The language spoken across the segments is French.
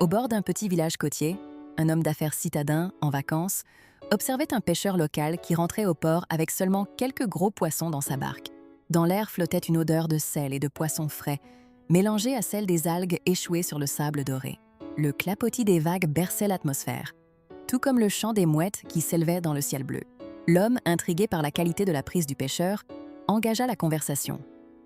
Au bord d'un petit village côtier, un homme d'affaires citadin, en vacances, observait un pêcheur local qui rentrait au port avec seulement quelques gros poissons dans sa barque. Dans l'air flottait une odeur de sel et de poissons frais, mélangée à celle des algues échouées sur le sable doré. Le clapotis des vagues berçait l'atmosphère, tout comme le chant des mouettes qui s'élevait dans le ciel bleu. L'homme, intrigué par la qualité de la prise du pêcheur, engagea la conversation.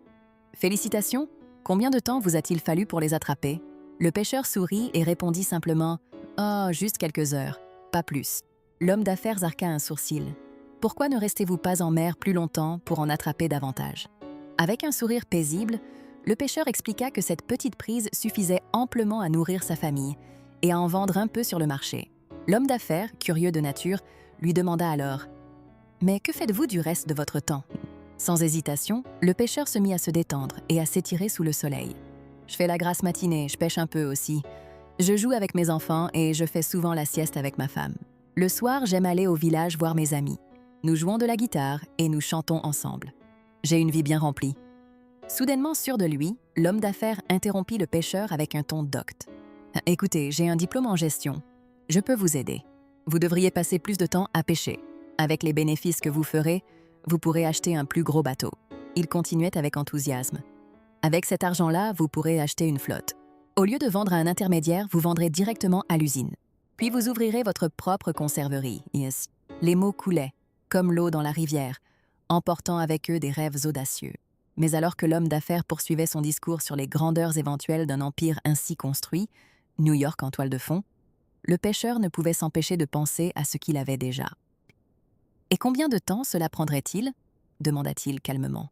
« Félicitations, combien de temps vous a-t-il fallu pour les attraper ?» Le pêcheur sourit et répondit simplement « Oh, juste quelques heures, pas plus. » L'homme d'affaires arqua un sourcil. « Pourquoi ne restez-vous pas en mer plus longtemps pour en attraper davantage ?» Avec un sourire paisible, le pêcheur expliqua que cette petite prise suffisait amplement à nourrir sa famille et à en vendre un peu sur le marché. L'homme d'affaires, curieux de nature, lui demanda alors « Mais que faites-vous du reste de votre temps ?» Sans hésitation, le pêcheur se mit à se détendre et à s'étirer sous le soleil. « Je fais la grasse matinée, je pêche un peu aussi. Je joue avec mes enfants et je fais souvent la sieste avec ma femme. Le soir, j'aime aller au village voir mes amis. Nous jouons de la guitare et nous chantons ensemble. J'ai une vie bien remplie. » Soudainement sûr de lui, l'homme d'affaires interrompit le pêcheur avec un ton docte. « Écoutez, j'ai un diplôme en gestion. Je peux vous aider. Vous devriez passer plus de temps à pêcher. Avec les bénéfices que vous ferez, vous pourrez acheter un plus gros bateau. » Il continuait avec enthousiasme. « Avec cet argent-là, vous pourrez acheter une flotte. Au lieu de vendre à un intermédiaire, vous vendrez directement à l'usine. Puis vous ouvrirez votre propre conserverie. » Yes. Les mots coulaient, comme l'eau dans la rivière, emportant avec eux des rêves audacieux. Mais alors que l'homme d'affaires poursuivait son discours sur les grandeurs éventuelles d'un empire ainsi construit, New York en toile de fond, le pêcheur ne pouvait s'empêcher de penser à ce qu'il avait déjà. « Et combien de temps cela prendrait-il » demanda-t-il calmement.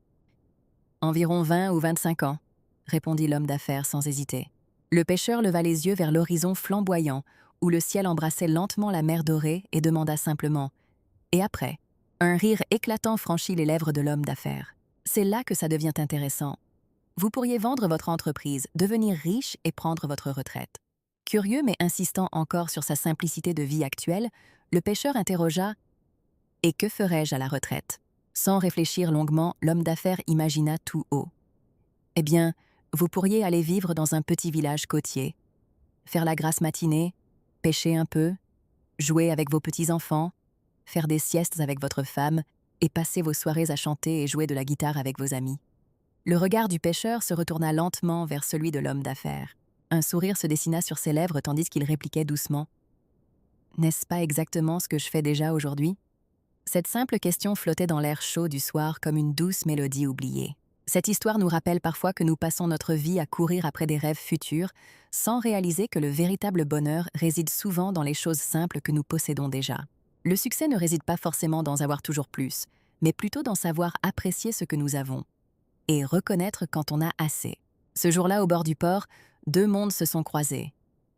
« Environ 20 ou 25 ans, » répondit l'homme d'affaires sans hésiter. Le pêcheur leva les yeux vers l'horizon flamboyant, où le ciel embrassait lentement la mer dorée et demanda simplement « Et après ?» Un rire éclatant franchit les lèvres de l'homme d'affaires. « C'est là que ça devient intéressant. Vous pourriez vendre votre entreprise, devenir riche et prendre votre retraite. » Curieux mais insistant encore sur sa simplicité de vie actuelle, le pêcheur interrogea « Et que ferais-je à la retraite ?» Sans réfléchir longuement, l'homme d'affaires imagina tout haut. « Eh bien, vous pourriez aller vivre dans un petit village côtier, faire la grasse matinée, pêcher un peu, jouer avec vos petits-enfants, faire des siestes avec votre femme et passer vos soirées à chanter et jouer de la guitare avec vos amis. » Le regard du pêcheur se retourna lentement vers celui de l'homme d'affaires. Un sourire se dessina sur ses lèvres tandis qu'il répliquait doucement « N'est-ce pas exactement ce que je fais déjà aujourd'hui ?» Cette simple question flottait dans l'air chaud du soir comme une douce mélodie oubliée. Cette histoire nous rappelle parfois que nous passons notre vie à courir après des rêves futurs, sans réaliser que le véritable bonheur réside souvent dans les choses simples que nous possédons déjà. Le succès ne réside pas forcément dans avoir toujours plus, mais plutôt dans savoir apprécier ce que nous avons et reconnaître quand on a assez. Ce jour-là, au bord du port, deux mondes se sont croisés.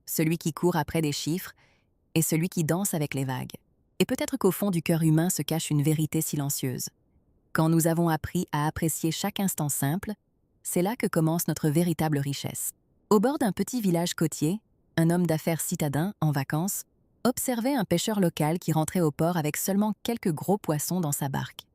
Celui qui court après des chiffres et celui qui danse avec les vagues. Et peut-être qu'au fond du cœur humain se cache une vérité silencieuse. Quand nous avons appris à apprécier chaque instant simple, c'est là que commence notre véritable richesse. Au bord d'un petit village côtier, un homme d'affaires citadin, en vacances, observait un pêcheur local qui rentrait au port avec seulement quelques gros poissons dans sa barque.